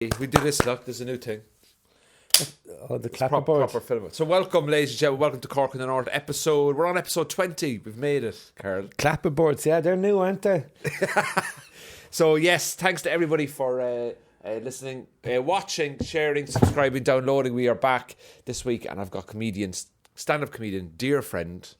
We do this, look, there's a new thing. Oh, the clapperboard. Proper film. So welcome, ladies and gentlemen, welcome to Cork in the North episode. We're on episode 20. We've made it, Karl. Clapperboards, yeah, they're new, aren't they? So yes, thanks to everybody for listening, watching, sharing, subscribing, downloading. We are back this week, and I've got stand-up comedian, dear friend.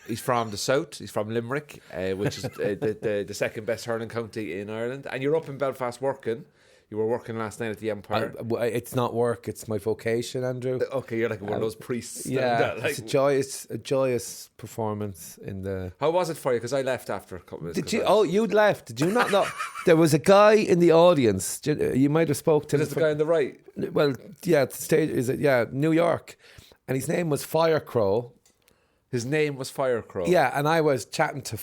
He's from the south. He's from Limerick, which is the second best hurling county in Ireland. And you're up in Belfast working. You were working last night at the Empire. It's not work; it's my vocation, Andrew. Okay, you're like one of those priests. Yeah, it's a joyous performance in the. How was it for you? Because I left after a couple of minutes. Did you? Oh, you'd left. Did you not know? There was a guy in the audience. You might have spoke to. Is the guy on the right? Well, yeah, the stage is it? Yeah, New York, and his name was Firecrow. His name was Firecrow. Yeah, and I was chatting to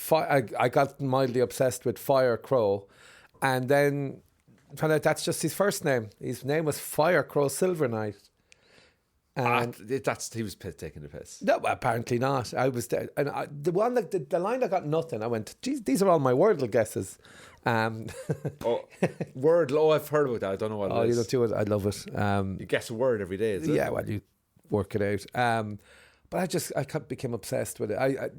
I got mildly obsessed with Firecrow, and then found out that's just his first name. His name was Firecrow Silvernight. And he was taking the piss. No, apparently not. I was there, and the line that got nothing. I went, geez, these are all my Wordle guesses. Wordle. Oh, I've heard about that. I don't know what it is. Oh, you don't do it. I love it. You guess a word every day, is it? Yeah, well, you work it out. But I became obsessed with it. I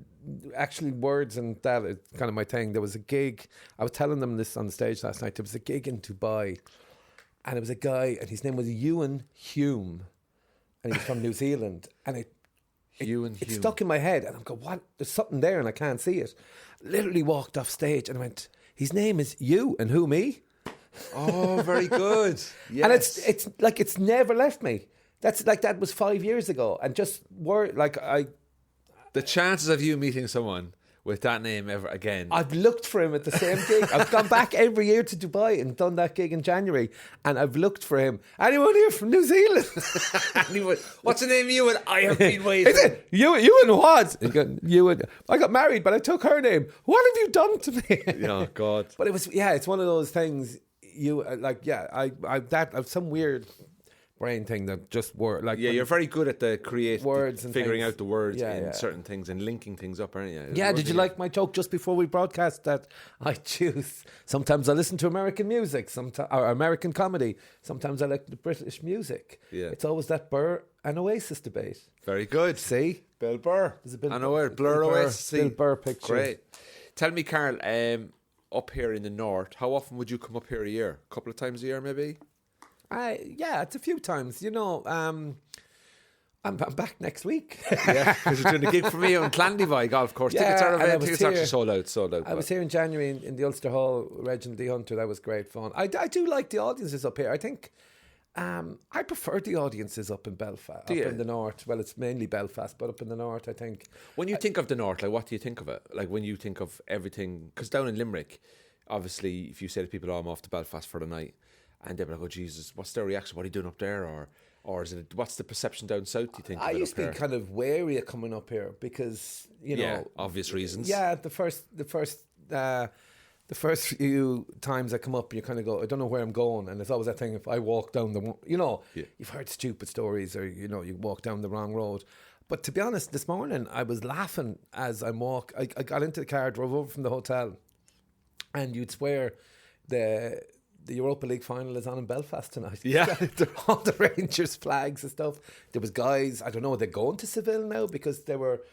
actually, words and that is kind of my thing. There was a gig. I was telling them this on the stage last night. There was a gig in Dubai, and it was a guy, and his name was Ewan Hume, and he was from New Zealand. And it stuck in my head, and I'm going, what? There's something there, and I can't see it. Literally walked off stage, and I went, his name is you, and who, me? Oh, very good. Yes. And it's like it's never left me. That was 5 years ago, and just the chances of you meeting someone with that name ever again. I've looked for him at the same gig. I've gone back every year to Dubai and done that gig in January, and I've looked for him. Anyone here from New Zealand? What's the name of Ewan? I have been waiting. Is it Ewan what? Ewan. I got married, but I took her name. What have you done to me? Oh God! But it was it's one of those things. I've some weird brain thing that just work like you're very good at the creative words and figuring things. out the words in certain things and linking things up, aren't you? Did you like my joke just before we broadcast that I choose sometimes I listen to American music, or American comedy, sometimes I like the British music. It's always that Burr and Oasis debate. Very good. See, Bill Burr. I know Blur Oasis. Bill Burr picture. Great. Tell me, Karl, up here in the north, how often would you come up here a year? A couple of times a year maybe? It's a few times. I'm back next week. Yeah, because you're doing a gig for me on Clandivy golf course. Tickets are available. Tickets actually sold out. I was here in January in the Ulster Hall, Reginald D. Hunter. That was great fun. I do like the audiences up here. I think I prefer the audiences up in Belfast, in the north. Well, it's mainly Belfast, but up in the north, I think. When you think of the north, like what do you think of it? Like when you think of everything, because down in Limerick, obviously, if you say to people, "Oh, I'm off to Belfast for the night," and they're like, "Oh Jesus, what's their reaction? What are you doing up there?" Or is it? What's the perception down south? Do you think? I used to be kind of wary of coming up here because obvious reasons. Yeah, the first few times I come up, you kind of go, I don't know where I'm going, and there's always that thing. If I walk down you've heard stupid stories, or you walk down the wrong road. But to be honest, this morning I was laughing as I walk. I got into the car, drove over from the hotel, and you'd swear the Europa League final is on in Belfast tonight. Yeah. All the Rangers flags and stuff. There was guys, I don't know, are they going to Seville now? Because they were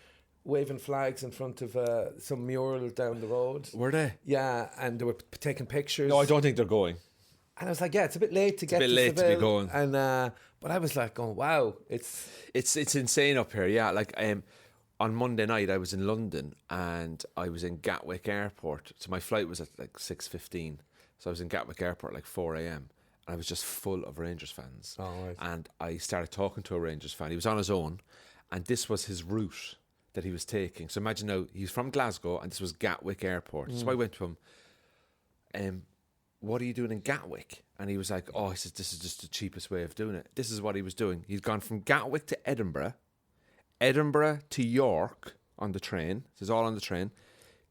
waving flags in front of some mural down the road. Were they? Yeah, and they were taking pictures. No, I don't think they're going. And I was like, it's a bit late to get to Seville. To be going. And, but I was like, going, wow. It's insane up here, yeah. Like, on Monday night, I was in London and I was in Gatwick Airport. So my flight was at like 6:15. So I was in Gatwick Airport at like 4 a.m. and I was just full of Rangers fans. Oh, right. And I started talking to a Rangers fan. He was on his own, and this was his route that he was taking. So imagine now, he's from Glasgow, and this was Gatwick Airport. So I went to him, what are you doing in Gatwick? And he was like, he says, this is just the cheapest way of doing it. This is what he was doing. He's gone from Gatwick to Edinburgh to York on the train. This is all on the train.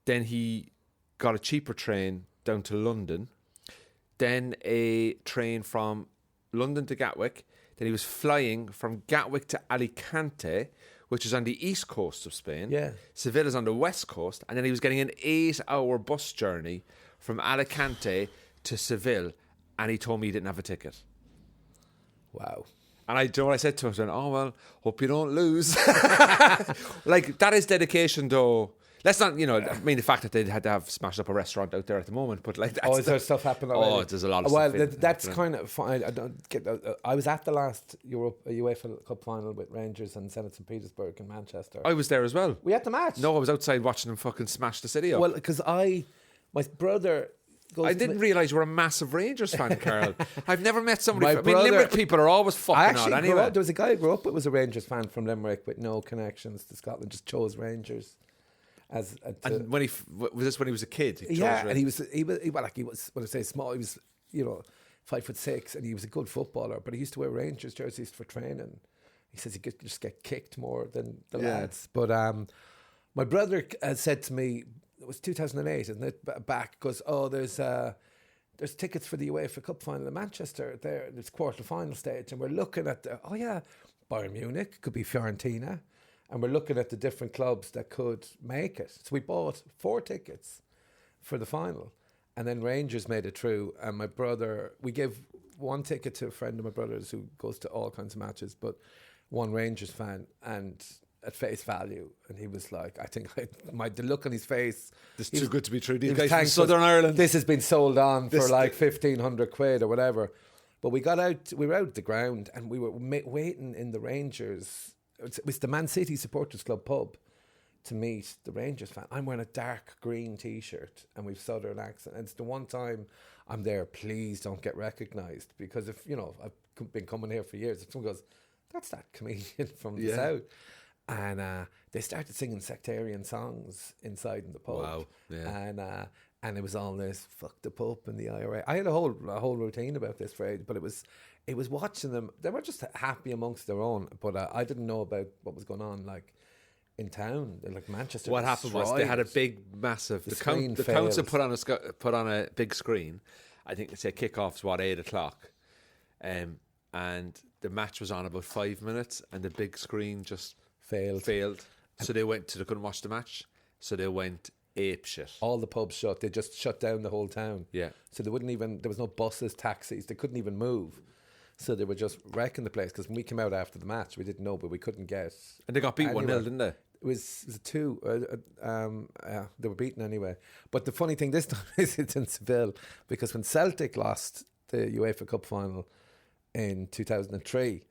Then he got a cheaper train down to London. Then a train from London to Gatwick. Then he was flying from Gatwick to Alicante, which is on the east coast of Spain. Yeah. Seville is on the west coast. And then he was getting an 8-hour bus journey from Alicante to Seville. and he told me he didn't have a ticket. Wow. And do you know what I said to him? I said, oh, well, hope you don't lose. Like, that is dedication, though. Let's not, I mean, the fact that they had to have smashed up a restaurant out there at the moment, but like, that's is there stuff happening already? Oh, there's a lot of well, stuff. That's kind of fine. I don't get. I was at the last UEFA Cup final with Rangers and Zenit St. Petersburg in Manchester. I was there as well. We at the match? No, I was outside watching them fucking smash the city up. Well, because my brother. I didn't realise you were a massive Rangers fan, Karl. I've never met somebody. My brother, Limerick people are always fucking on anyway. There was a guy who grew up was a Rangers fan from Limerick with no connections to Scotland, just chose Rangers. And when was this when he was a kid? And he was when I say small, he was 5'6", and he was a good footballer, but he used to wear Rangers jerseys for training. He says he could just get kicked more than the lads. But my brother said to me, it was 2008, isn't it? Back, goes, there's tickets for the UEFA Cup final in Manchester. There, it's quarter-final stage, and we're looking at Bayern Munich, could be Fiorentina, and we're looking at the different clubs that could make it. So we bought 4 tickets for the final, and then Rangers made it through. And my brother, we gave 1 ticket to a friend of my brother's who goes to all kinds of matches, but one Rangers fan, and at face value, and he was like, I think the look on his face, this is too good to be true. These guys from Southern Ireland, this has been sold on for like 1,500 quid or whatever. But we got out, we were out the ground, and we were waiting in the Rangers. It was the Man City Supporters Club pub to meet the Rangers fan. I'm wearing a dark green T-shirt, and we've Southern accent. And it's the one time I'm there. Please don't get recognised, because if I've been coming here for years, if someone goes, that's that comedian from the south. And they started singing sectarian songs inside in the pub. Wow. Yeah. And it was all this, fuck the Pope and the IRA. I had a whole routine about this for age, but it was watching them. They were just happy amongst their own, but I didn't know about what was going on like in town, like Manchester. What happened was they had a big, massive. The council put on a big screen. I think they said kickoff's 8:00, and the match was on about 5 minutes, and the big screen just failed. So they couldn't watch the match. So they went ape shit. All the pubs shut. They just shut down the whole town. Yeah. So there was no buses, taxis. They couldn't even move. So they were just wrecking the place, because when we came out after the match, we didn't know, but we couldn't get. And they got beat 1-0, didn't they? It was a 2. They were beaten anyway. But the funny thing this time is it's in Seville, because when Celtic lost the UEFA Cup final in 2003,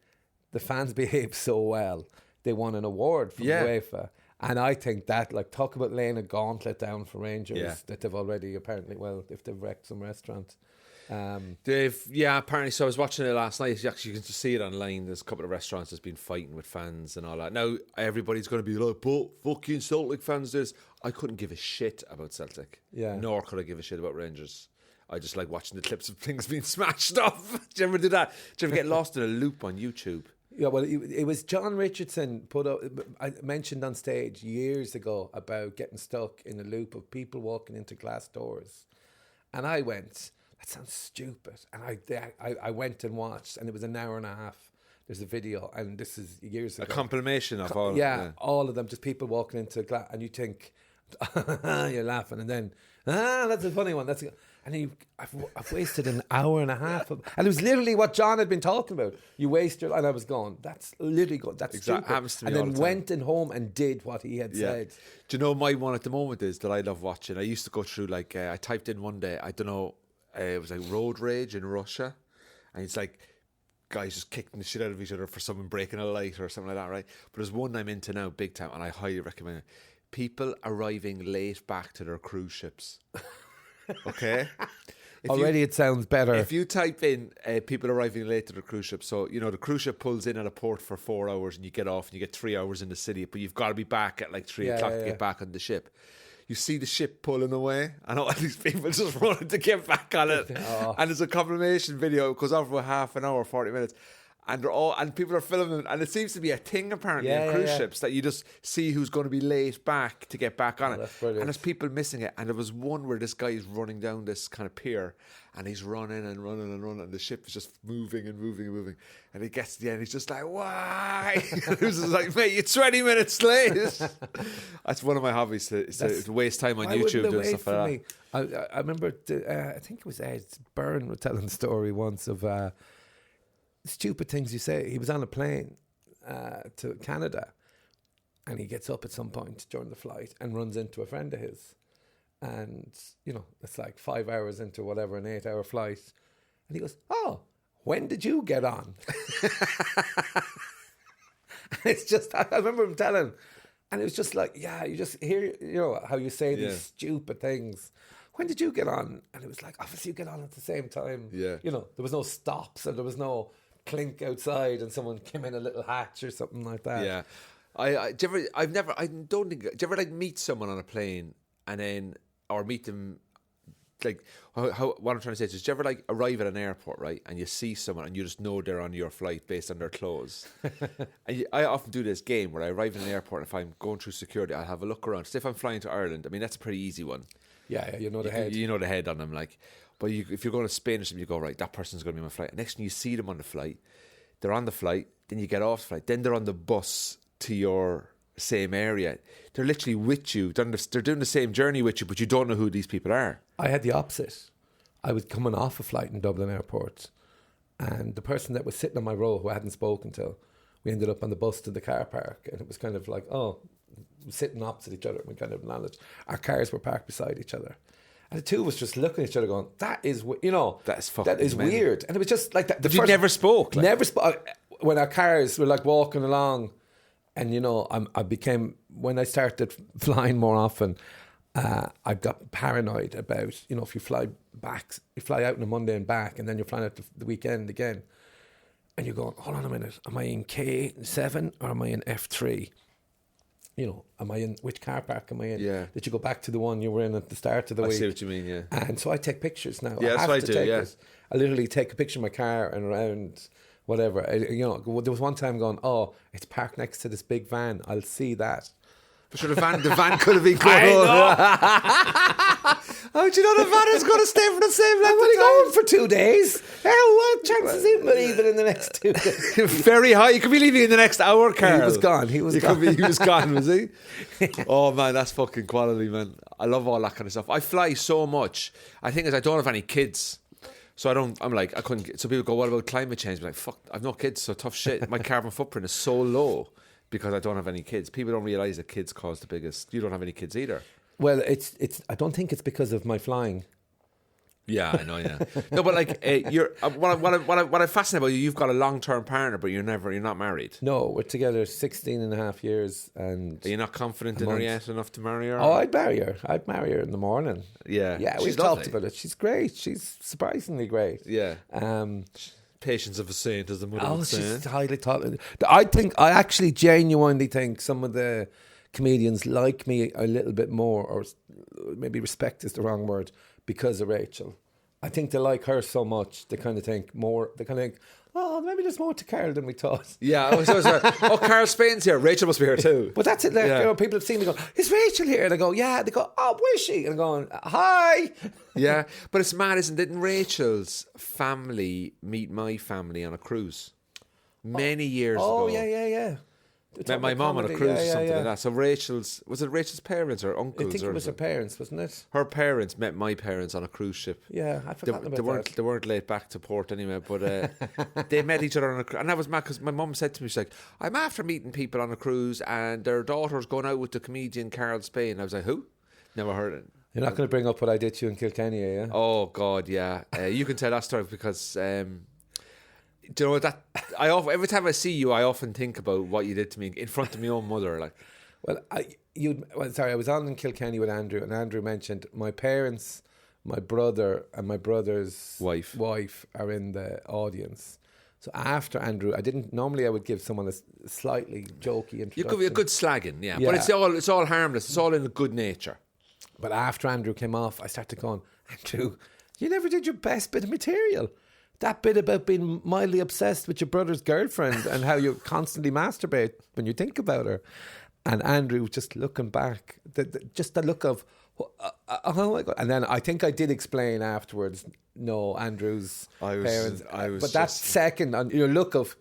the fans behaved so well. They won an award from UEFA. And I think that, talk about laying a gauntlet down for Rangers that they've already apparently, if they've wrecked some restaurants. Apparently. So I was watching it last night. Actually, you can just see it online. There's a couple of restaurants that's been fighting with fans and all that. Now, everybody's going to be like, but fucking Celtic fans this. I couldn't give a shit about Celtic. Yeah. Nor could I give a shit about Rangers. I just like watching the clips of things being smashed up. Do you ever do that? Do you ever get lost in a loop on YouTube? Yeah, well, it was John Richardson I mentioned on stage years ago about getting stuck in a loop of people walking into glass doors. And I went, that sounds stupid. And I went and watched, and it was an hour and a half. There's a video, and this is years ago. A compilation of all. Yeah, all of them, just people walking into glass, and you think, you're laughing, and then, that's a funny one. I've wasted an hour and a half. And it was literally what John had been talking about. You waste your... And I was going, that's literally good. That's stupid. Happens to me and all then the time. went in home and did what he had said. Do you know my one at the moment is that I love watching? I used to go through, I typed in one day, I don't know, it was like road rage in Russia. And it's like guys just kicking the shit out of each other for someone breaking a light or something like that, right? But there's one I'm into now, big time, and I highly recommend it. People arriving late back to their cruise ships. Okay? Already it sounds better. If you type in people arriving late to the cruise ship, so, the cruise ship pulls in at a port for 4 hours and you get off and you get 3 hours in the city, but you've got to be back at 3 o'clock to get back on the ship. You see the ship pulling away and all these people just running to get back on it. And there's a confirmation video. It goes on for half an hour, 40 minutes. And people are filming it, and it seems to be a thing apparently on cruise ships that you just see who's going to be late back to get back on it. That's brilliant. And there's people missing it. And there was one where this guy is running down this kind of pier, and he's running and running and running, and the ship is just moving and moving and moving, and he gets to the end, he's just like, why? It was just like, mate, you're 20 minutes late. That's one of my hobbies, to waste time on YouTube doing stuff like that. I remember, I think it was Ed Byrne was telling the story once of stupid things you say. He was on a plane to Canada, and he gets up at some point during the flight and runs into a friend of his. And, you know, it's like 5 hours into whatever, an 8-hour flight. And he goes, oh, when did you get on? It's just, I remember him telling, and it was just like, yeah, you just hear, you know, how you say these stupid things. When did you get on? And it was like, obviously you get on at the same time. Yeah. You know, there was no stops and there was no clink outside and someone came in a little hatch or something like that. Yeah. Do you ever like meet someone on a plane and then, or meet them, like, what I'm trying to say is, do you ever like arrive at an airport, right, and you see someone and you just know they're on your flight based on their clothes? I often do this game where I arrive in an airport, and if I'm going through security, I'll have a look around. So if I'm flying to Ireland, I mean, that's a pretty easy one. Yeah, you know the head. You know the head on them, like. But if you're going to Spain or something, you go, right, that person's going to be on my flight. Next thing you see them on the flight, they're on the flight, then you get off the flight, then they're on the bus to your same area. They're literally with you. They're doing the same journey with you, but you don't know who these people are. I had the opposite. I was coming off a flight in Dublin Airport, and the person that was sitting on my row, who I hadn't spoken to, we ended up on the bus to the car park, and it was kind of like, sitting opposite each other. We kind of landed. Our cars were parked beside each other. And the two of us just looking at each other going, that is weird. And it was just like that. But you never spoke? Like. Never spoke. When our cars were like walking along, and, you know, I became, when I started flying more often, I got paranoid about, you know, if you fly out on a Monday and back, and then you're flying out the weekend again, and you're going, hold on a minute, am I in K7 or am I in F3? You know, am I in, which car park am I in? Yeah. Did you go back to the one you were in at the start of the week? I see what you mean, yeah. And so I take pictures now. Yeah, that's what I do, yeah. I literally take a picture of my car and around whatever. You know, there was one time going, oh, it's parked next to this big van. I'll see that. For sure, the van could have been closed. How do you know the van is going to stay for the same length? I'm only going for 2 days. What chances is he leaving in the next 2 days? Very high. You could be leaving in the next hour, Karl. He was gone. He was gone, was he? Oh, man, that's fucking quality, man. I love all that kind of stuff. I fly so much. I think I don't have any kids. So I couldn't. So people go, what about climate change? I'm like, fuck, I've no kids, so tough shit. My carbon footprint is so low because I don't have any kids. People don't realise that kids cause the biggest. You don't have any kids either. Well, it's. I don't think it's because of my flying. Yeah, I know. Yeah, no, but like you're. What I fascinate about you, you've got a long-term partner, but you're not married. No, we're together 16 and a half years, and are you not confident in her yet enough to marry her? Oh, I'd marry her. I'd marry her in the morning. Yeah, we've talked about it. She's great. She's surprisingly great. Yeah. Patience of a saint, as the mother would say. She's highly talented. I actually genuinely think some of the comedians like me a little bit more, or maybe respect is the wrong word, because of Rachel. I think they like her so much, they kind of think, oh, maybe there's more to Karl than we thought. Yeah, Karl Spain's here. Rachel must be here too. But that's it. Like, you know, people have seen me go, is Rachel here? And I go, yeah. They go, oh, where's she? And I'm going, hi. Yeah, but it's mad, isn't it? Didn't Rachel's family meet my family on a cruise many years ago? Oh, yeah. Met my mum on a cruise or something like that. So was it Rachel's parents or uncles? I think it was her parents, wasn't it? Her parents met my parents on a cruise ship. Yeah, I forgot about that. They weren't late back to port anyway, but they met each other on a cruise. And that was mad because my mum said to me, she's like, I'm after meeting people on a cruise and their daughter's going out with the comedian Karl Spain. I was like, who? Never heard it. You're not going to bring up what I did to you in Kilkenny, are you? Oh, God, yeah. You can tell that story because... do you know that every time I see you, I often think about what you did to me in front of my own mother. Like, I was on in Kilkenny with Andrew, and Andrew mentioned my parents, my brother, and my brother's wife are in the audience. So after Andrew, I would give someone a slightly jokey introduction. You could be a good slagging, yeah. But it's all harmless. It's all in a good nature. But after Andrew came off, I started going, Andrew, you never did your best bit of material. That bit about being mildly obsessed with your brother's girlfriend and how you constantly masturbate when you think about her. And Andrew just looking back, just the look of, Oh my God. And then I think I did explain afterwards, no, Andrew's parents. But that second, on your look of,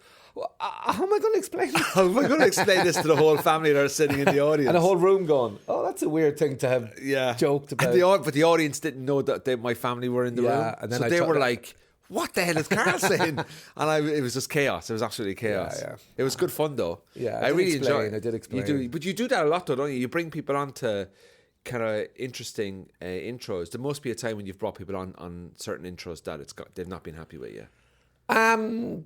how am I going to explain this? How am I going to explain this to the whole family that are sitting in the audience? And the whole room going, oh, that's a weird thing to have joked about. But the audience didn't know that my family were in the room. And then so they were like, what the hell is Karl saying? And it was just chaos. It was absolutely chaos. Yeah. It was good fun though. Yeah, I really enjoyed it. I did explain. But you do that a lot though, don't you? You bring people on to kind of interesting intros. There must be a time when you've brought people on certain intros that they've not been happy with you. There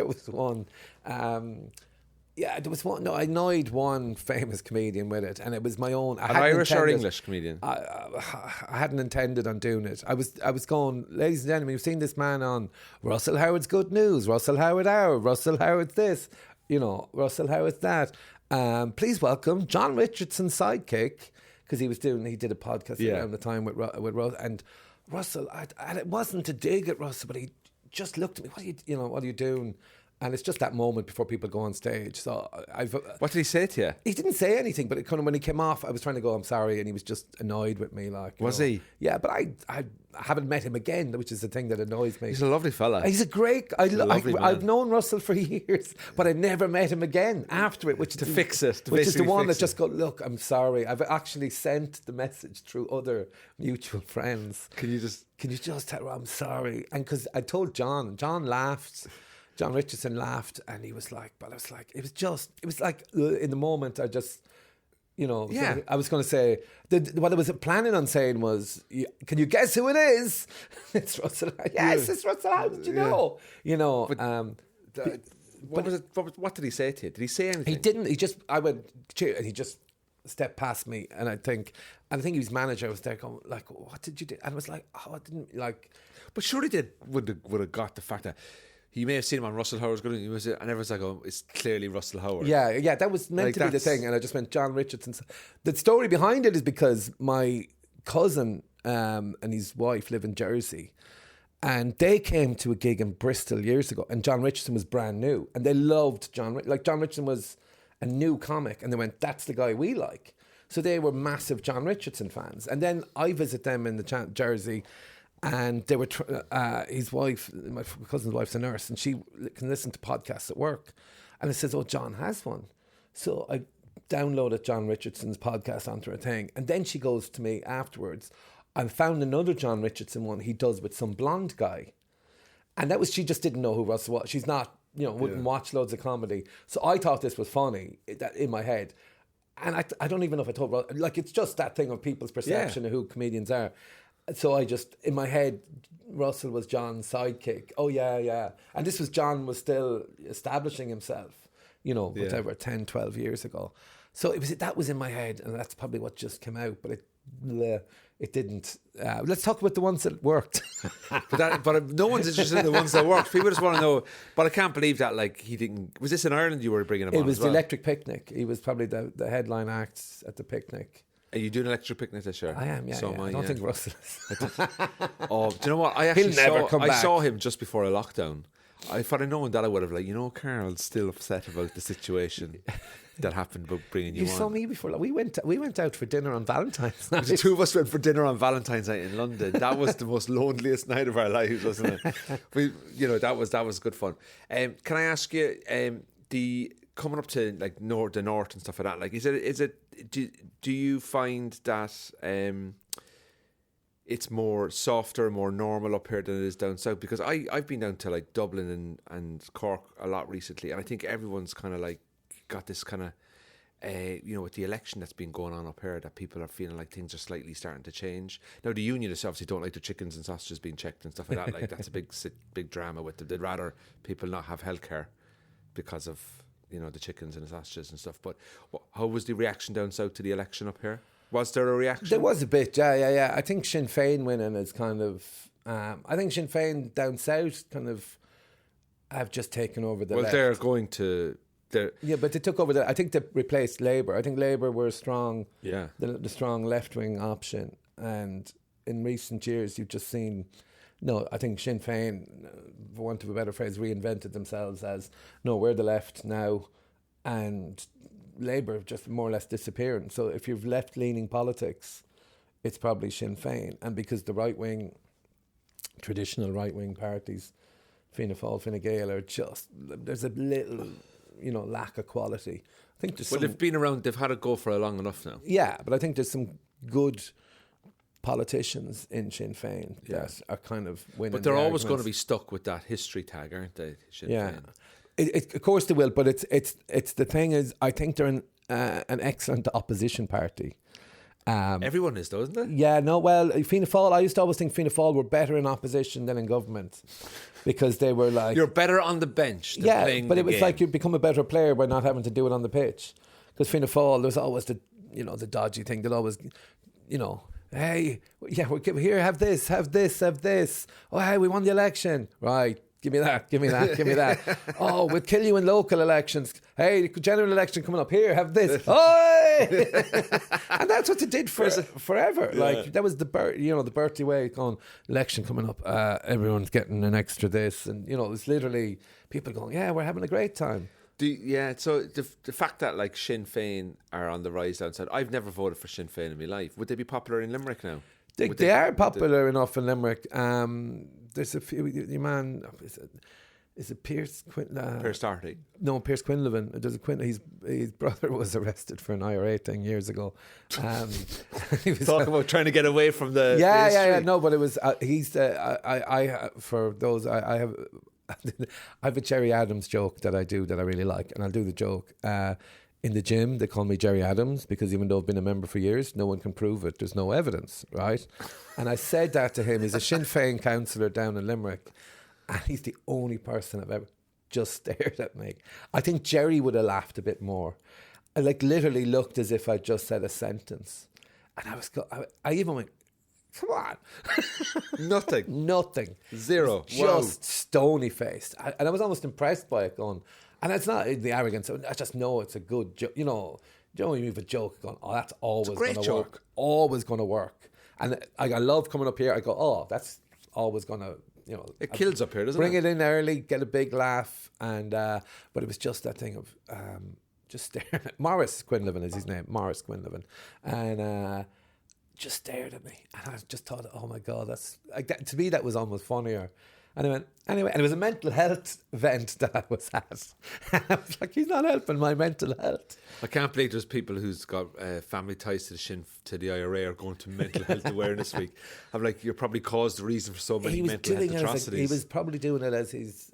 was one. There was one. No, I annoyed one famous comedian with it, and it was my own. An Irish or English comedian? I hadn't intended on doing it. I was going, ladies and gentlemen, you've seen this man on Russell Howard's Good News, Russell Howard Hour, Russell Howard's this, Russell Howard's that. Please welcome John Richardson's sidekick, because he did a podcast around the time with Russell, and Russell. And it wasn't a dig at Russell, but he just looked at me. What are you doing? And it's just that moment before people go on stage. So what did he say to you? He didn't say anything, but it kind of when he came off, I was trying to go, I'm sorry, and he was just annoyed with me. Was he? Yeah, but I haven't met him again, which is the thing that annoys me. He's a lovely fella. He's a great. Lovely I've known Russell for years, but I never met him again after it. Which is the one that just go, look, I'm sorry. I've actually sent the message through other mutual friends. Can you just tell her I'm sorry? And because I told John laughed. John Richardson laughed, and he was like, but I was like, it was like in the moment, I just, I was going to say, what I was planning on saying was, can you guess who it is? It's Russell. Yes, it's Russell. How did you know? What did he say to you? Did he say anything? He didn't. I went, cheer, and he just stepped past me, and I think he was manager. I was there going, like, what did you do? And I was like, oh, I didn't like. But surely they would have got the fact that you may have seen him on Russell Howard's Good News, and everyone's like, oh, it's clearly Russell Howard. Yeah, that was meant to be the thing, and I just went, John Richardson. The story behind it is because my cousin and his wife live in Jersey, and they came to a gig in Bristol years ago, and John Richardson was brand new, and they loved John. Like, John Richardson was a new comic, and they went, that's the guy we like. So they were massive John Richardson fans. And then I visit them in the Jersey, and they were his wife, my cousin's wife's a nurse, and she can listen to podcasts at work. And it says, oh, John has one. So I downloaded John Richardson's podcast onto her thing. And then she goes to me afterwards, I found another John Richardson one he does with some blonde guy. And that was, she just didn't know who Russell was. She's not, wouldn't watch loads of comedy. So I thought this was funny in my head. And I don't even know if I told Russell, like, it's just that thing of people's perception of who comedians are. So I just, in my head, Russell was John's sidekick. Oh, yeah. And this was, John was still establishing himself, whatever, 10, 12 years ago. So that was in my head, and that's probably what just came out, but it didn't. Let's talk about the ones that worked. but no one's interested in the ones that worked. People just want to know, but I can't believe that, like, he didn't. Was this in Ireland you were bringing him on? It was as well? the Electric Picnic. He was probably the headline act at the picnic. Are you doing Electric Picnic this year? I am, yeah. So I don't think Russell is. Oh, do you know what? I saw him just before a lockdown. If I'd have known that, I would have Karl's still upset about the situation that happened about bringing you on. You saw me before. We went out for dinner on Valentine's night. The two of us went for dinner on Valentine's night in London. That was the most loneliest night of our lives, wasn't it? That was good fun. Can I ask you, the coming up to like the north and stuff like that? Like, is it? Do you find that it's more softer, more normal up here than it is down south? Because I've been down to like Dublin and Cork a lot recently, and I think everyone's kind of like got this kind of with the election that's been going on up here, that people are feeling like things are slightly starting to change. Now the Unionists obviously don't like the chickens and sausages being checked and stuff like that. Like, that's a big drama with them. They'd rather people not have healthcare because of the chickens and the sausages and stuff. But how was the reaction down south to the election up here? Was there a reaction? There was a bit, yeah. I think Sinn Fein winning is kind of... I think Sinn Fein down south kind of have just taken over the left. They're going to... Yeah, but they took over I think they replaced Labour. I think Labour were strong, the strong left-wing option. And in recent years, you've just seen... No, I think Sinn Féin, for want of a better phrase, reinvented themselves as, no, we're the left now, and Labour just more or less disappearing. So if you've left-leaning politics, it's probably Sinn Féin. And because the right-wing, traditional right-wing parties, Fianna Fáil, Fine Gael, are just, there's a little, lack of quality. I think there's they've been around, they've had it go for long enough now. Yeah, but I think there's some good politicians in Sinn Féin that are kind of winning. But they're always going to be stuck with that history tag, aren't they? Sinn Féin. Of course they will, but it's the thing is, I think they're an excellent opposition party. Everyone is, though, isn't it? Yeah, no, well, Fianna Fáil, I used to always think Fianna Fáil were better in opposition than in government because they were like... You're better on the bench than playing but the it was game. like you become a better player by not having to do it on the pitch. Because Fianna Fáil, there's always the dodgy thing that always, hey, we're here, have this. Oh, hey, we won the election. Right. Give me that. Oh, we'll kill you in local elections. Hey, general election coming up. Here, have this. Oh, and that's what they did for forever. Yeah. Like that was the Bertie way going, election coming up. Everyone's getting an extra this, and it was literally people going, yeah, we're having a great time. So the fact that like Sinn Féin are on the rise down south, I've never voted for Sinn Féin in my life. Would they be popular in Limerick now? They are popular enough in Limerick. There's a few. Your man is it Pierce Pierce Doherty? No, Pierce Quinlivan. There's a his brother was arrested for an IRA thing years ago. He was talking about trying to get away from the yeah. No, but it was he's I for those I have. I have a Jerry Adams joke that I do that I really like, and I'll do the joke. In the gym, they call me Jerry Adams because even though I've been a member for years, no one can prove it. There's no evidence, right? And I said that to him. He's a Sinn Féin councillor down in Limerick, and he's the only person I've ever just stared at me. I think Jerry would have laughed a bit more. I literally looked as if I just said a sentence, and I even went, come on. Nothing. Zero. Just stony faced. And I was almost impressed by it going, and it's not the arrogance. I just know it's a good joke. When you have a joke going, oh, that's always going to work. Always going to work. And I love coming up here. I go, oh, that's always going to, It kills up here, doesn't it? Bring it in early, get a big laugh. And but it was just that thing of just staring at Morris Quinlivan is his name. Morris Quinlivan. And just stared at me. And I just thought, oh my God, that's like that, to me that was almost funnier. And I went, anyway, and it was a mental health event that I was at. I was like, he's not helping my mental health. I can't believe there's people who's got family ties to the IRA are going to Mental Health Awareness Week. I'm like, you're probably caused the reason for so many mental health atrocities. He was probably doing it as his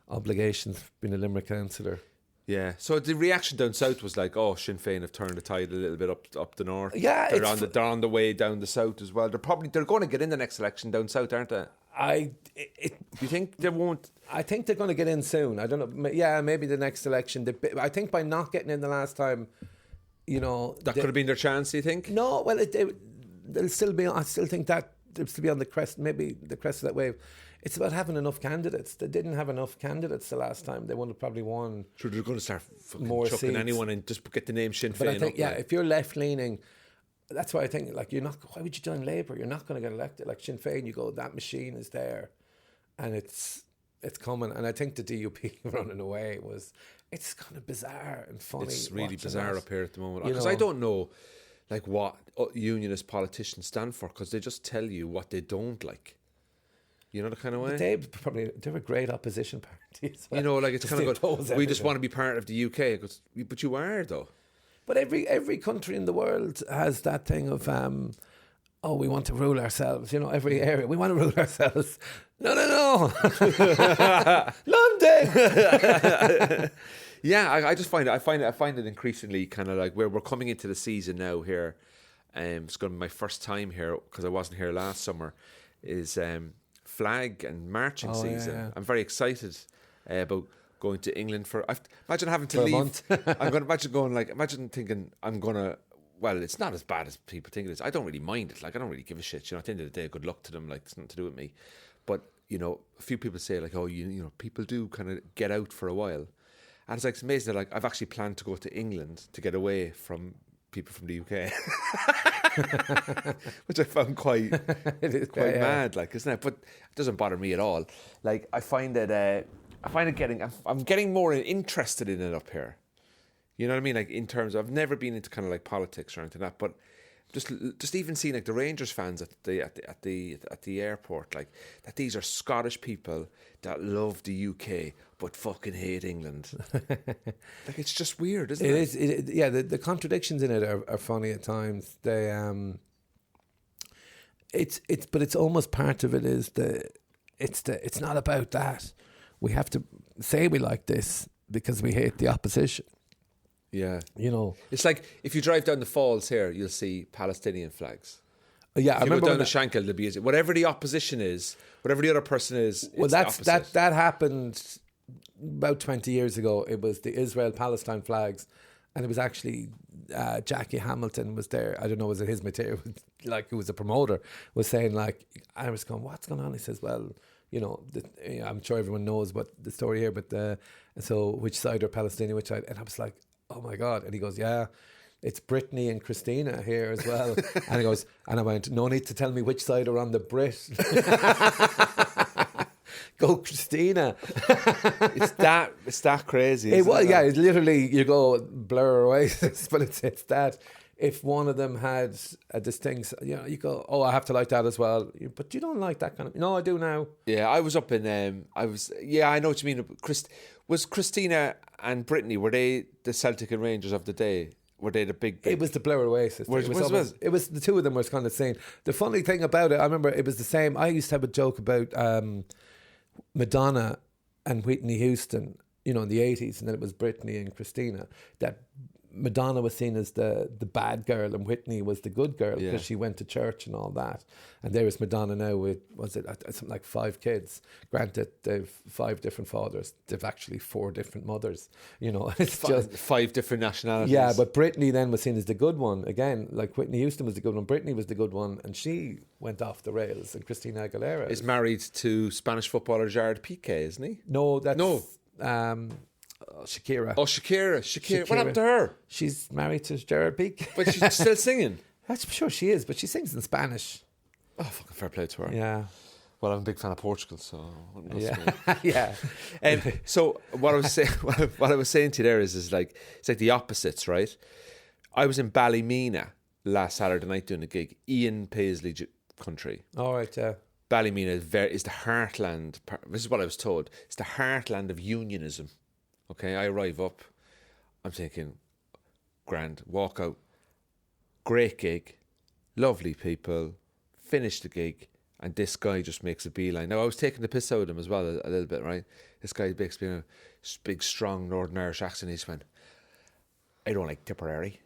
obligations, being a Limerick councillor. Yeah, so the reaction down south was like, oh, Sinn Féin have turned the tide a little bit up the north. Yeah, they're on the way down the south as well. They're going to get in the next election down south, aren't they? You think they won't? I think they're going to get in soon. I don't know. Yeah, maybe the next election. I think by not getting in the last time, that could have been their chance. Do you think? No. Well, they'll still be. I still think that they'll still be on the crest. Maybe the crest of that wave. It's about having enough candidates. They didn't have enough candidates the last time. They would have probably won. Sure, they're going to start more chucking seats. anyone and just get the name Sinn Féin. But I think, if you're left leaning, that's why I think you're not. Why would you join Labour? You're not going to get elected. Like Sinn Féin, you go, that machine is there, and it's coming. And I think the DUP running away it's kind of bizarre and funny. It's really bizarre up here at the moment because I don't know, like what unionist politicians stand for because they just tell you what they don't like. You know the kind of way? They're a great opposition party as well. Like it's kind of good. We just want to be part of the UK. Goes, but you are though. But every country in the world has that thing of, we want to rule ourselves. Every area, we want to rule ourselves. No. London! Yeah, I just find it increasingly kind of like where we're coming into the season now here. It's going to be my first time here because I wasn't here last summer. Is flag and marching season. Yeah. I'm very excited about going to England imagine having to leave. I'm going to imagine thinking I'm going to, well, it's not as bad as people think it is. I don't really mind it. Like, I don't really give a shit. At the end of the day, good luck to them. Like, it's nothing to do with me. But, a few people say like, oh, people do kind of get out for a while. And it's like, it's amazing that like, I've actually planned to go to England to get away from people from the UK. Which I found quite mad, like, isn't it? But it doesn't bother me at all. Like, I'm getting more interested in it up here. You know what I mean? Like in terms of, I've never been into kind of like politics or anything like that, but just even seeing like the Rangers fans at the airport, like that these are Scottish people that love the UK but fucking hate England. Like it's just weird, isn't it? It is. Yeah, the contradictions in it are funny at times. They but it's almost part of it is it's not about that. We have to say we like this because we hate the opposition. Yeah. You know, It's like if you drive down the falls here, you'll see Palestinian flags. yeah. If I you go remember down the Shankill, there'll be whatever the opposition is, whatever the other person is. well, it's that happened about 20 years ago. It was the Israel-Palestine flags, and it was actually Jackie Hamilton was there. I don't know, was it his material? Like, who was a promoter, was saying, like, I was going, what's going on? He says, well, you know, I'm sure everyone knows what the story here, but so which side are Palestinian, which side? And I was like, oh my God. And he goes, yeah, it's Brittany and Christina here as well. And he goes, and I went, no need to tell me which side are on the Brit. Go Christina. It's that crazy. It was, yeah, it's literally, you go blur Oasis, but it's that if one of them had a distinct, you know, you go, oh, I have to like that as well. But you don't like that kind of, no, I do now. Yeah, I was up in, I know what you mean. Was Christina and Brittany, were they the Celtic and Rangers of the day? Were they the big? It was the Blur Oasis. Was it was the two of them was kind of saying. The funny thing about it, I remember it was the same. I used to have a joke about Madonna and Whitney Houston, you know, in the 80s, and then it was Britney and Christina, that Madonna was seen as the bad girl and Whitney was the good girl because she went to church and all that. And there is Madonna now with, was it something like 5 kids? Granted, they've 5 different fathers. They've actually 4 different mothers. You know, it's just 5 different nationalities. Yeah, but Britney then was seen as the good one. Again, like Whitney Houston was the good one. Britney was the good one. And she went off the rails. And Christina Aguilera is married to Spanish footballer Gerard Piqué, isn't he? No, that's... No. Shakira. Oh, Shakira. What happened to her? She's married to Gerard Piqué. But she's still singing. I'm sure she is, but she sings in Spanish. Oh, fucking fair play to her. Yeah. Well, I'm a big fan of Portugal, so yeah. So what I was saying, what I was saying to you there is like it's like the opposites, right? I was in Ballymena last Saturday night doing a gig, Ian Paisley country. All right, yeah. Ballymena is the heartland. This is what I was told. It's the heartland of unionism. Okay, I arrive up. I'm thinking, grand, walk out. Great gig, lovely people. Finish the gig, and this guy just makes a beeline. Now I was taking the piss out of him as well a little bit, right? This guy makes me a big, strong Northern Irish accent. He just went, "I don't like Tipperary,"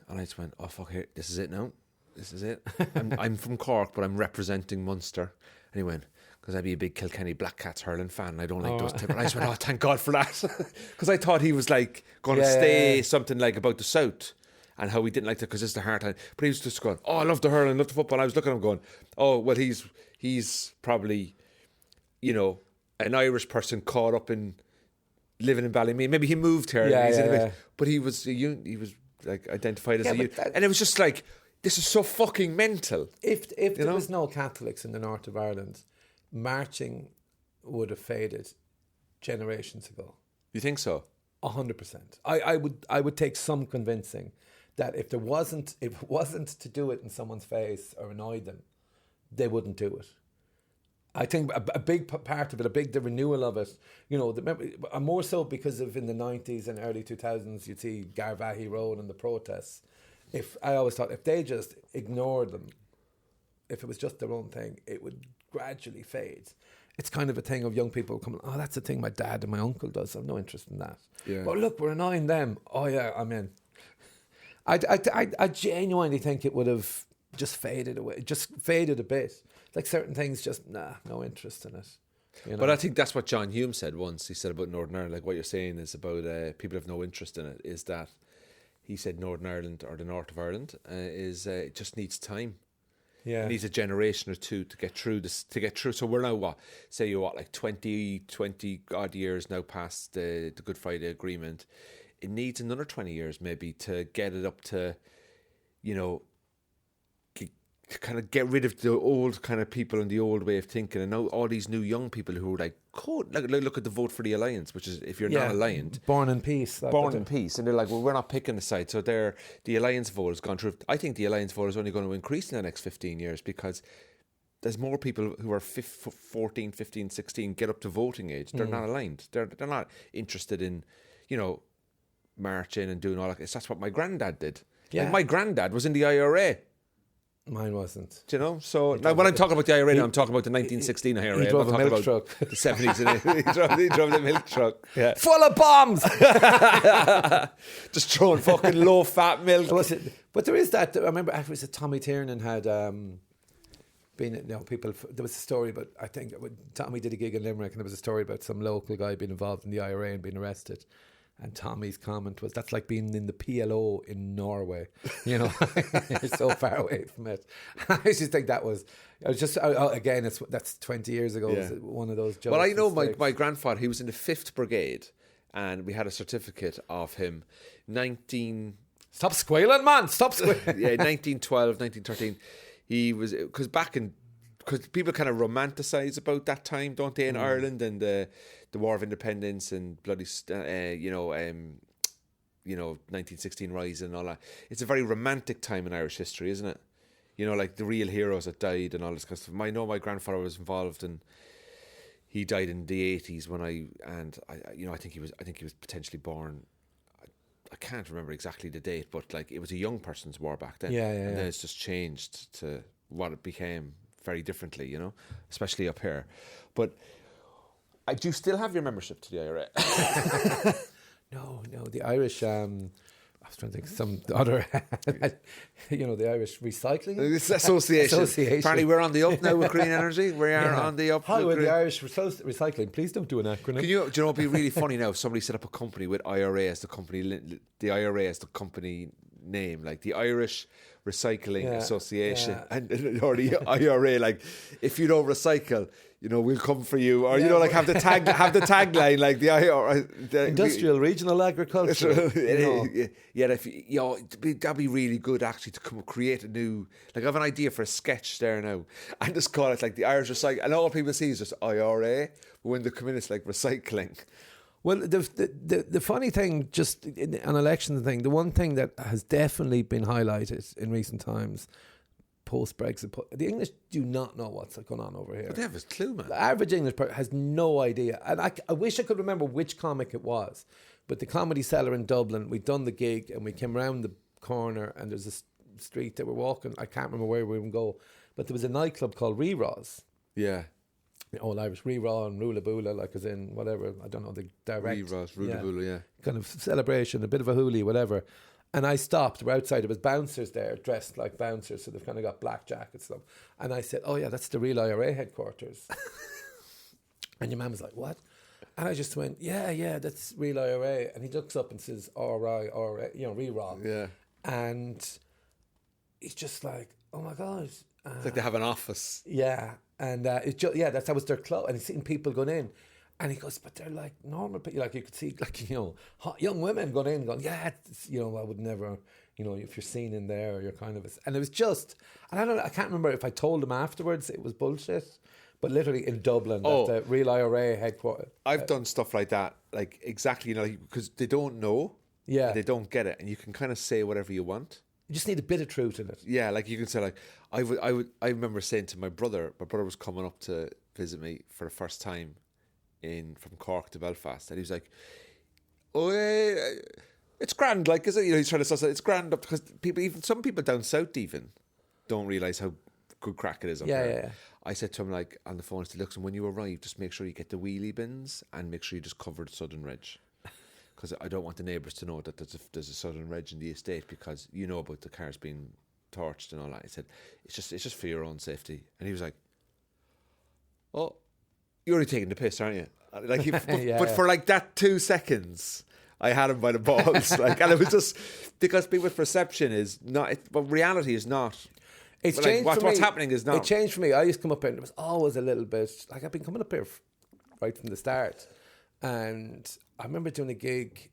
and I just went, "Oh fuck it, this is it now. This is it. I'm from Cork, but I'm representing Munster." And he went, because I'd be a big Kilkenny Black Cats hurling fan, and I don't like those Tipperary. I just went, "Oh, thank God for that," because I thought he was like going to say something like about the South. And how we didn't like it because it's the heartland. But he was just going, "Oh, I love the hurling, I love the football." And I was looking at him going, "Oh, well, he's probably, you know, an Irish person caught up in living in Ballymena. Maybe he moved here. But he was like identified as a youth. And it was just like, this is so fucking mental. If there was no Catholics in the north of Ireland, marching would have faded generations ago. You think so? 100%. I would take some convincing that if it wasn't to do it in someone's face or annoy them, they wouldn't do it. I think a big part of it, the renewal of it, you know, more so because of in the 90s and early 2000s, you'd see Garvaghey Road and the protests. I always thought if they just ignored them, if it was just their own thing, it would gradually fade. It's kind of a thing of young people coming, "Oh, that's a thing my dad and my uncle does. I've no interest in that." Yeah. But look, we're annoying them. Oh yeah, I'm in. I genuinely think it would have just faded away, just faded a bit. Like certain things, just no interest in it. You know? But I think that's what John Hume said once. He said about Northern Ireland, like what you're saying is about people have no interest in it. Is that he said Northern Ireland or the north of Ireland it just needs time. Yeah, it needs a generation or two to get through this. So we're now like 20 odd years now past the Good Friday Agreement. It needs another 20 years maybe to get it up to, you know, kind of get rid of the old kind of people and the old way of thinking, and now all these new young people who are like, look at the vote for the Alliance, which is if you're not aligned, born in peace, and they're like, well, we're not picking a side. So the Alliance vote has gone through. I think the Alliance vote is only going to increase in the next 15 years because there's more people who are 14, 15, 16 get up to voting age. They're not aligned. They're not interested in, marching and doing all that. That's what my granddad did. Yeah. Like my granddad was in the IRA. Mine wasn't. Do you know? So now when I'm talking about the IRA, I'm talking about the 1916 IRA. He drove a milk truck. The 70s and he drove the milk truck. Yeah. Full of bombs! Just throwing fucking low-fat milk. But there is that. I remember it was Tommy Tiernan had been, people. There was a story about, I think, Tommy did a gig in Limerick and there was a story about some local guy being involved in the IRA and being arrested. And Tommy's comment was, that's like being in the PLO in Norway. You're so far away from it. I just think again, that's 20 years ago. Yeah. One of those jokes. Well, I know my grandfather, he was in the 5th Brigade and we had a certificate of him. Stop squealing, man. Stop squealing. 1912, 1913. He was, because people kind of romanticize about that time, don't they, in Ireland and the War of Independence and bloody, 1916 Rise and all that. It's a very romantic time in Irish history, isn't it? Like the real heroes that died and all this kind of stuff. I know my grandfather was involved and he died in the 80s I think he was potentially born. I can't remember exactly the date, but like it was a young person's war back then. And then it's just changed to what it became very differently, especially up here. But do you still have your membership to the IRA? No, the Irish. I was trying to think some other, the Irish Recycling Association. Apparently, we're on the up now with green energy. We are on the up. Hi, with the Irish Recycling. Please don't do an acronym. Do you know? It'd be really funny now if somebody set up a company with IRA as the company name, like the Irish Recycling Association, or the IRA. Like, if you don't recycle, we'll come for you, or have the tagline like the IRA, Industrial Regional Agriculture. That'd be really good actually to create a new. Like, I have an idea for a sketch there now, and just call it like the Irish Recycling, and all people see is just IRA, but when they come in, it's like recycling. Well, the funny thing, just an election thing, the one thing that has definitely been highlighted in recent times, post-Brexit, the English do not know what's going on over here. But they have a clue, man. The average English person has no idea. And I wish I could remember which comic it was, but the Comedy Cellar in Dublin, we'd done the gig and we came round the corner and there's a street that we're walking. I can't remember where we would go, but there was a nightclub called Re-Raws. Yeah. All Irish, Re-Raw and Rula-Bula, like as in whatever, I don't know, the direct. Re-Raws, Rula-Bula, yeah. Kind of celebration, a bit of a hoolie, whatever. And I stopped, we're outside, there was bouncers there, dressed like bouncers, so they've kind of got black jackets. And I said, oh yeah, that's the real IRA headquarters. And your man was like, what? And I just went, yeah, that's real IRA. And he looks up and says, R-I-R-A, Re-Raw. Yeah. And he's just like, oh my God. It's like they have an office. Yeah. And that was their club. And he's seeing people going in. And he goes, but they're like normal people. Like you could see, like, hot young women going in going, yeah, I would never, if you're seen in there, or you're kind of, and it was just, and I can't remember if I told him afterwards it was bullshit, but literally in Dublin, at the real IRA headquarters. I've done stuff like that, like exactly, because they don't know. Yeah. They don't get it. And you can kind of say whatever you want. You just need a bit of truth in it. Yeah, like you can say, like, I remember saying to my brother was coming up to visit me for the first time from Cork to Belfast, and he was like, oh, it's grand, like, is it? He's trying to suss it, it's grand up, because some people down south even don't realise how good crack it is up there. Yeah. I said to him, like, on the phone, I said, look, when you arrive, just make sure you get the wheelie bins and make sure you just cover the Southern Reg. Because I don't want the neighbours to know that there's a Southern Reg in the estate, because you know about the cars being torched and all that. I said, it's just for your own safety. And he was like, oh, you're only taking the piss, aren't you? Like, but for like that 2 seconds, I had him by the balls. Like, and it was just because people's perception is not, but reality is not. It's changed for me. What's happening is not. It changed for me. I used to come up here and it was always a little bit, like, I've been coming up here right from the start. And I remember doing a gig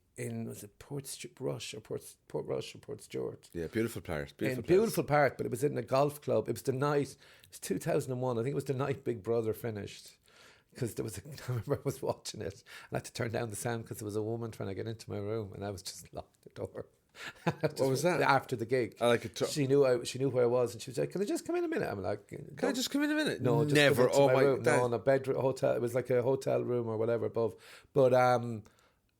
was it Port Rush or Port Stewart? Yeah, beautiful part. Beautiful part, but it was in a golf club. It was the night. It was 2001. I think it was the night Big Brother finished. Because there was I remember I was watching it and I had to turn down the sound because there was a woman trying to get into my room and I was just locked the door. What was that? After the gig. I like it. She knew where I was and she was like, "Can I just come in a minute?" I'm like, "Can I just come in a minute?" No, just never. Come into my room. God. No, in a bedroom, hotel. It was like a hotel room or whatever above. But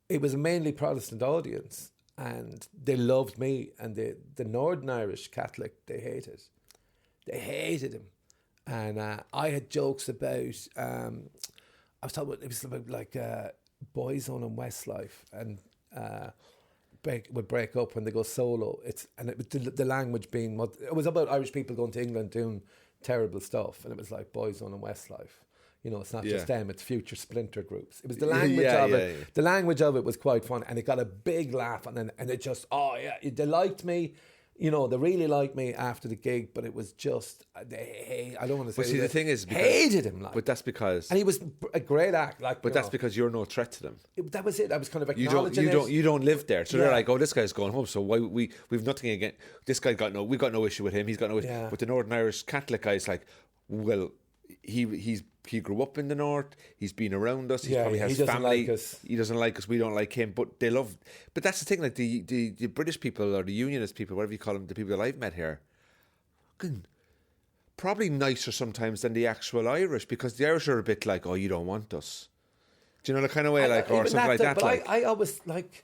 it was a mainly Protestant audience and they loved me. And the Northern Irish Catholic, they hated him. And I had jokes about. I was talking about, it was about like Boyzone and Westlife and would break up when they go solo. It was the language being it was about Irish people going to England doing terrible stuff, and it was like Boyzone and Westlife. You know, it's not just them; it's future splinter groups. It was the language of it. Yeah. The language of it was quite fun, and it got a big laugh, and it just they liked me. You know, they really liked me after the gig, but it was just I don't want to say. But see, the thing is, hated him. Like, but that's because, and he was a great act. Like, but that's because you're no threat to them. That was it. I was kind of acknowledging you don't live there, so they're like, oh, this guy's going home. So why we've nothing against this guy. We've got no issue with him. He's got no issue. Yeah. But the Northern Irish Catholic guy's like, well, he grew up in the north. He's been around us. He probably has family. Like us. He doesn't like us. We don't like him. But they love. But that's the thing. Like the British people or the Unionist people, whatever you call them, the people that I've met here, probably nicer sometimes than the actual Irish, because the Irish are a bit like, oh, you don't want us. Do you know the kind of way, like, or something like that? But like, I always like.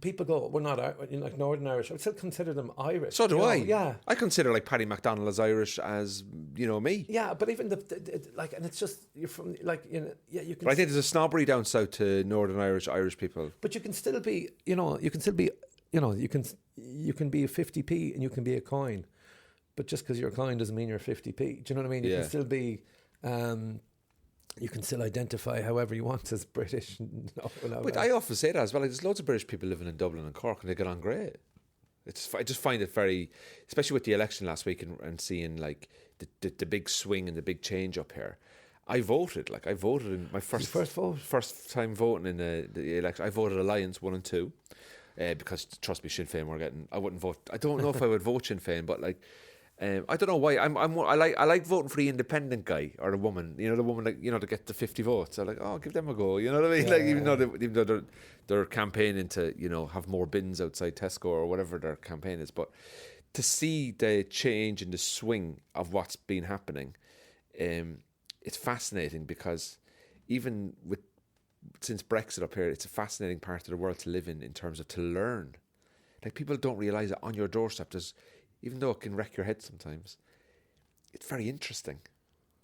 People go, we're not like Northern Irish. I would still consider them Irish. So do I. Yeah. I consider like Paddy McDonnell as Irish as, me. Yeah, but even like, and it's just, you're from, like, you can. But I think there's a snobbery down south to Northern Irish people. But you can still be, you can be a 50p and you can be a coin. But just because you're a coin doesn't mean you're a 50p. Do you know what I mean? You can still be, you can still identify however you want as British. But I often say that as well. Like, there's loads of British people living in Dublin and Cork, and they get on great. I just find it very, especially with the election last week and seeing like the big swing and the big change up here. I voted in my first time voting in the election. I voted Alliance 1 and 2 because trust me, Sinn Féin I wouldn't vote. I don't know if I would vote Sinn Féin, but like. I don't know why. I like voting for the independent guy or the woman. You know, the woman like to get the 50 votes. I'm like, oh, give them a go. You know what I mean? Even though they're campaigning to have more bins outside Tesco or whatever their campaign is, but to see the change and the swing of what's been happening, it's fascinating because even since Brexit up here, it's a fascinating part of the world to live in terms of to learn. Like, people don't realise that on your doorstep even though it can wreck your head sometimes, it's very interesting.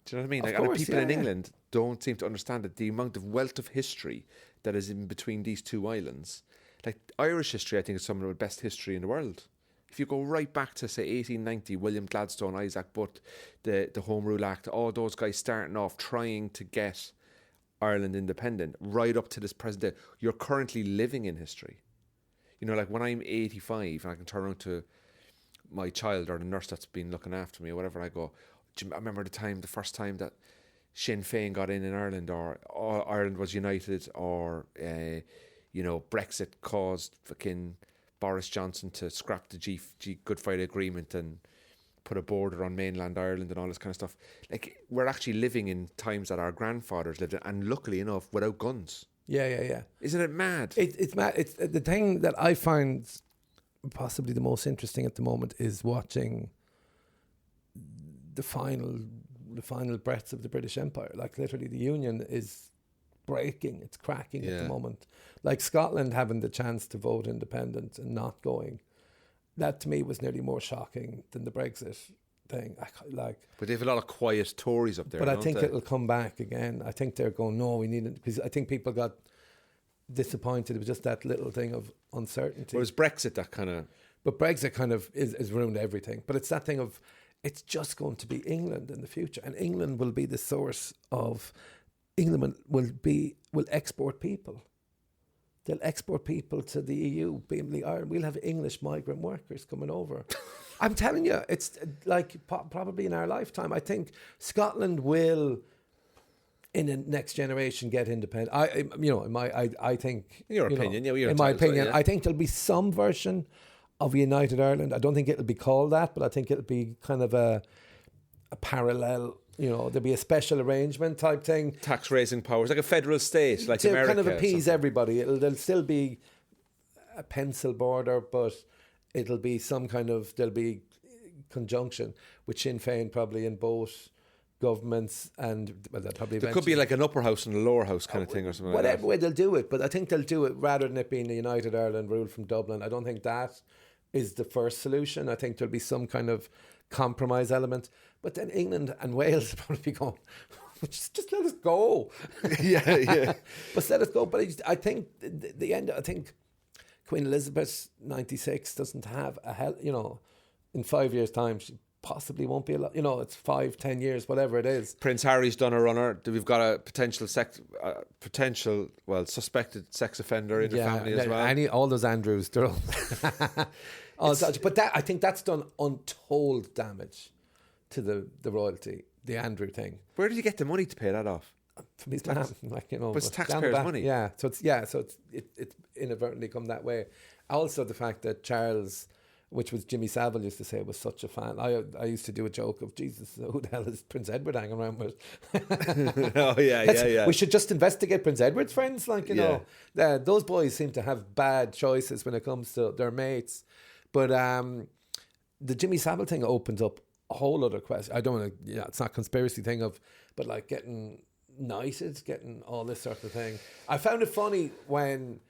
Do you know what I mean? Like, course, people in England don't seem to understand that the amount of wealth of history that is in between these two islands. Like, Irish history, I think, is some of the best history in the world. If you go right back to, say, 1890, William Gladstone, Isaac Butt, the Home Rule Act, all those guys starting off trying to get Ireland independent, right up to this present day, you're currently living in history. You know, like when I'm 85 and I can turn around to my child or the nurse that's been looking after me or whatever, I go, I remember the first time that Sinn Féin got in Ireland, or Ireland was united, or Brexit caused fucking Boris Johnson to scrap the Good Friday Agreement and put a border on mainland Ireland and all this kind of stuff. Like, we're actually living in times that our grandfathers lived in, and luckily enough, without guns. Yeah. Isn't it mad? It's mad. It's the thing that I find possibly the most interesting at the moment is watching the final breaths of the British Empire. Like, literally, the Union is breaking, it's cracking at the moment. Like, Scotland having the chance to vote independent and not going, that to me was nearly more shocking than the Brexit thing. But they have a lot of quiet Tories up there. But I think it'll come back again. I think they're going, no, we need it, because I think people got disappointed. It was just that little thing of uncertainty. Whereas Brexit, that kind of... But Brexit kind of is ruined everything. But it's that thing of, it's just going to be England in the future, and England will be the source of... England will export people. They'll export people to the EU, namely Ireland. We'll have English migrant workers coming over. I'm telling you, it's like probably in our lifetime. I think Scotland will in the next generation get independent. I think In your opinion, you're in my entitled to it, opinion, yeah. I think there'll be some version of United Ireland. I don't think it'll be called that, but I think it'll be kind of a parallel. There'll be a special arrangement type thing Tax raising powers, like a federal state, like to America. kind of or appease something. everybody. There'll still be a pencil border, but it'll be there'll be conjunction with Sinn Féin probably in both governments, and they'll probably There could be like an upper house and a lower house kind of thing or something whatever like way they'll do it. But I think they'll do it rather than it being the United Ireland ruled from Dublin. I don't think that is the first solution. I think there'll be some kind of compromise element. But then England and Wales will probably be going, just let us go. that. Yeah. But let us go. But I think the end, I think Queen Elizabeth, 96, doesn't have in 5 years' time, she possibly won't be allowed. It's 5-10 years, whatever it is. Prince Harry's done a runner. We've got a potential suspected sex offender in the family as well. All those Andrews, they're all such. But I think that's done untold damage to the royalty, the Andrew thing. Where did you get the money to pay that off? From his mum, But it's taxpayers' money. Yeah, so it's inadvertently come that way. Also, the fact that Charles, which was Jimmy Savile used to say, was such a fan. I used to do a joke of, Jesus, who the hell is Prince Edward hanging around with? Oh yeah. We should just investigate Prince Edward's friends, those boys seem to have bad choices when it comes to their mates. But the Jimmy Savile thing opens up a whole other question. I don't want to, it's not a conspiracy thing but like getting knighted, getting all this sort of thing. I found it funny when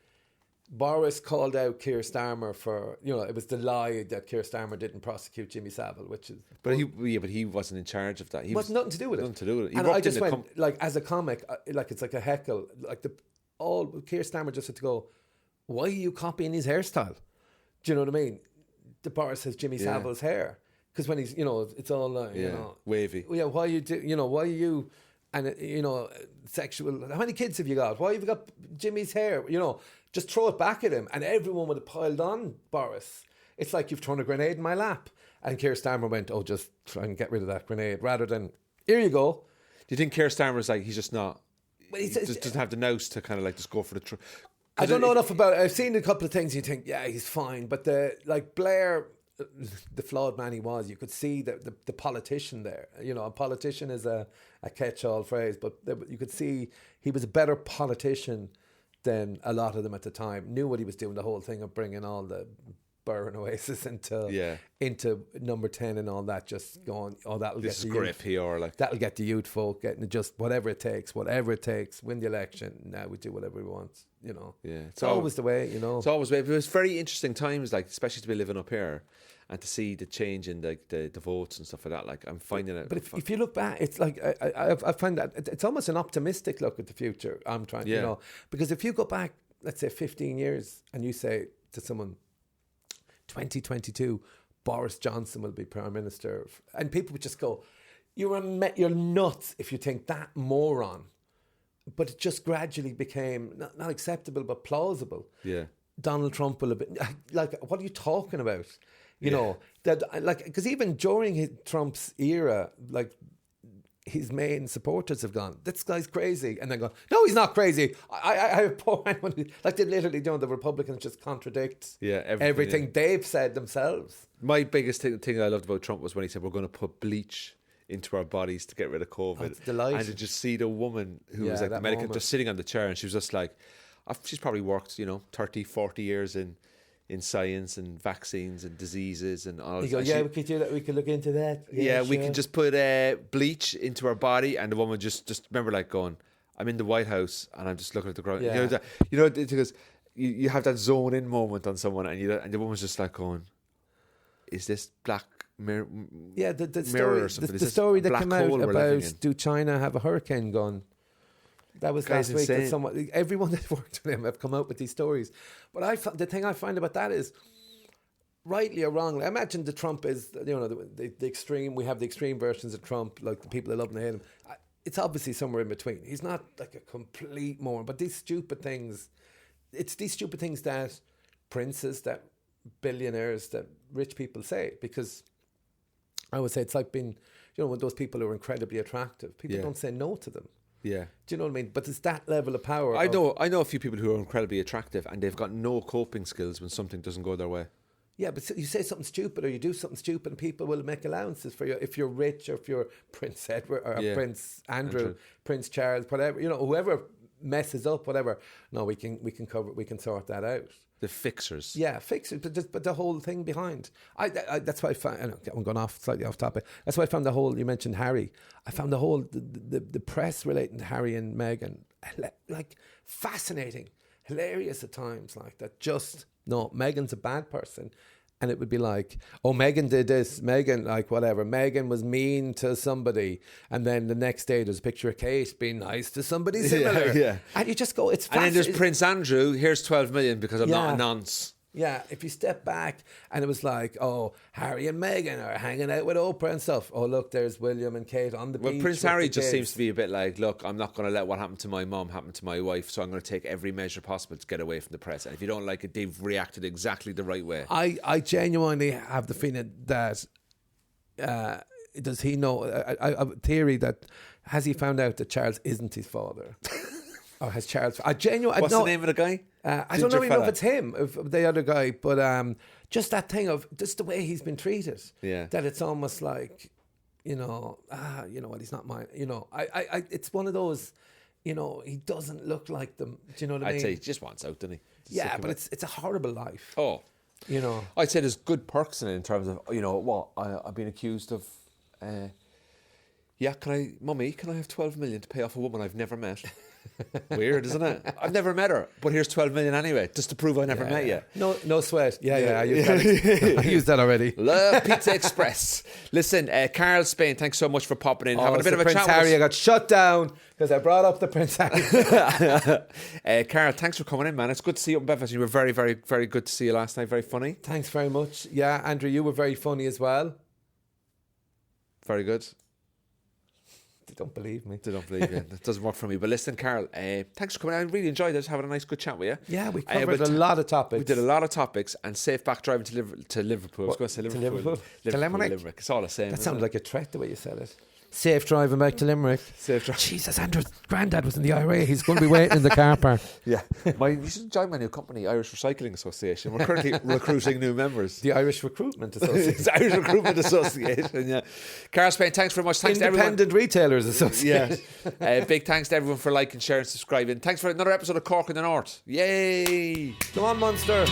Boris called out Keir Starmer for, it was the lie that Keir Starmer didn't prosecute Jimmy Savile, which is... But he wasn't in charge of that. He was nothing to do with it. Nothing to do with it. And I just went, as a comic, it's like a heckle. Keir Starmer just had to go, why are you copying his hairstyle? Do you know what I mean? The Boris has Jimmy Savile's hair. Because when he's, it's all, wavy. Yeah, why are you... And, sexual... How many kids have you got? Why have you got Jimmy's hair? Just throw it back at him. And everyone would have piled on Boris. It's like you've thrown a grenade in my lap. And Keir Starmer went, just try and get rid of that grenade. Rather than, here you go. Do you think Keir Starmer's like, he's just not... He just doesn't have the nous to kind of like just go for the... I don't know enough about it. I've seen a couple of things you think, yeah, he's fine. But Blair... the flawed man he was, you could see the politician there. A politician is a catch-all phrase, but you could see he was a better politician than a lot of them at the time. Knew what he was doing, the whole thing of bringing all the Burren Oasis into number 10 and all that, just going, that'll get the youth. That'll get the youth folk getting just whatever it takes, win the election. Now we do whatever we want, Yeah, it's always the way, It's always the way. But it was very interesting times, like especially to be living up here and to see the change in the votes and stuff like that. Like I'm finding it. But if you look back, it's like I find that it's almost an optimistic look at the future. I'm trying, because if you go back, let's say 15 years, and you say to someone, 2022, Boris Johnson will be Prime Minister. And people would just go, you're nuts if you think that moron. But it just gradually became not acceptable, but plausible. Yeah. Donald Trump will have been, like, what are you talking about? Because even during Trump's era, like, his main supporters have gone, this guy's crazy. And then go, no, he's not crazy. I have poor anyone. Like, they literally don't. The Republicans just contradict everything they've said themselves. My biggest thing I loved about Trump was when he said, we're going to put bleach into our bodies to get rid of COVID. And to just see the woman who was like the medical just sitting on the chair, and she was just like, she's probably worked, 30, 40 years in science and vaccines and diseases and all. You go, we could do that. We could look into that. We could just put bleach into our body, and the woman just remember like going, I'm in the White House and I'm just looking at the ground. Yeah. Because you have that zone in moment on someone, and the woman's just like going, is this black mirror? Yeah, the mirror or something? The story that came out about, do China have a hurricane gone? That was last week. That everyone that worked with him have come out with these stories. But the thing I find about that is, rightly or wrongly, I imagine the Trump is, the extreme. We have the extreme versions of Trump, like the people that love and hate him. It's obviously somewhere in between. He's not like a complete moron. But these stupid things, it's these stupid things that princes, that billionaires, that rich people say. Because I would say it's like being, when those people who are incredibly attractive, people don't say no to them. Yeah. Do you know what I mean? But it's that level of power. I know a few people who are incredibly attractive and they've got no coping skills when something doesn't go their way. Yeah, but you say something stupid or you do something stupid and people will make allowances for you if you're rich or if you're Prince Edward or Prince Andrew, Prince Charles, whatever, whoever messes up, whatever. No, we can sort that out. The fixers. Yeah, fixers, but the whole thing behind. I that's why I found. I'm going slightly off topic. That's why I found the whole. You mentioned Harry. I found the whole the press relating to Harry and Meghan like fascinating, hilarious at times. Like that. Just no, Meghan's a bad person. And it would be like, oh, Meghan did this, Meghan, like whatever. Meghan was mean to somebody. And then the next day there's a picture of Kate being nice to somebody similar. Yeah. And you just go, it's And then there's Prince Andrew, here's 12 million because I'm not a nonce. Yeah, if you step back and it was like, oh, Harry and Meghan are hanging out with Oprah and stuff. Oh, look, there's William and Kate on the beach. Well, Prince Harry just seems to be a bit like, look, I'm not going to let what happened to my mum happen to my wife, so I'm going to take every measure possible to get away from the press. And if you don't like it, they've reacted exactly the right way. I genuinely have the feeling that, does he know, I have a theory that, has he found out that Charles isn't his father? Or has Charles... What's the name of the guy? I don't know even know if it's him, if the other guy, but just that thing of just the way he's been treated. Yeah. That it's almost like, you know what, he's not mine. It's one of those, he doesn't look like them. Do you know what I mean? I'd say he just wants out, doesn't he? Yeah, but it's a horrible life. Oh. I'd say there's good perks in it in terms of, I've been accused of... Mummy, can I have 12 million to pay off a woman I've never met? Weird, isn't it? I've never met her, but here's 12 million anyway, just to prove I never met you. No sweat. Yeah. I used that already. Love Pizza Express. Listen, Karl Spain, thanks so much for popping in, having a bit of a Prince chat Harry, with us. I got shut down because I brought up the Prince Harry. Karl, thanks for coming in, man. It's good to see you up in Belfast. You were very, very, very good to see you last night. Very funny. Thanks very much. Yeah, Andrew, you were very funny as well. Very good. They don't believe me. They don't believe you. It doesn't work for me. But listen, Karl, thanks for coming. I really enjoyed it. Having a nice, good chat with you. Yeah, we covered a lot of topics. We did a lot of topics, and safe back driving to Liverpool. I was going to say Liverpool. To Limerick. It's all the same. That sounded like a threat the way you said it. Safe driving back to Limerick. Safe driving. Jesus, Andrew's granddad was in the IRA. He's going to be waiting in the car park. Yeah. You should join my new company, Irish Recycling Association. We're currently recruiting new members. The Irish Recruitment Association. It's Irish Recruitment Association, yeah. Karl Spain, thanks very much. Thanks to everyone. Independent Retailers Association. Yeah. Big thanks to everyone for liking, sharing, subscribing. Thanks for another episode of Cork in the North. Yay! Come on, Munster.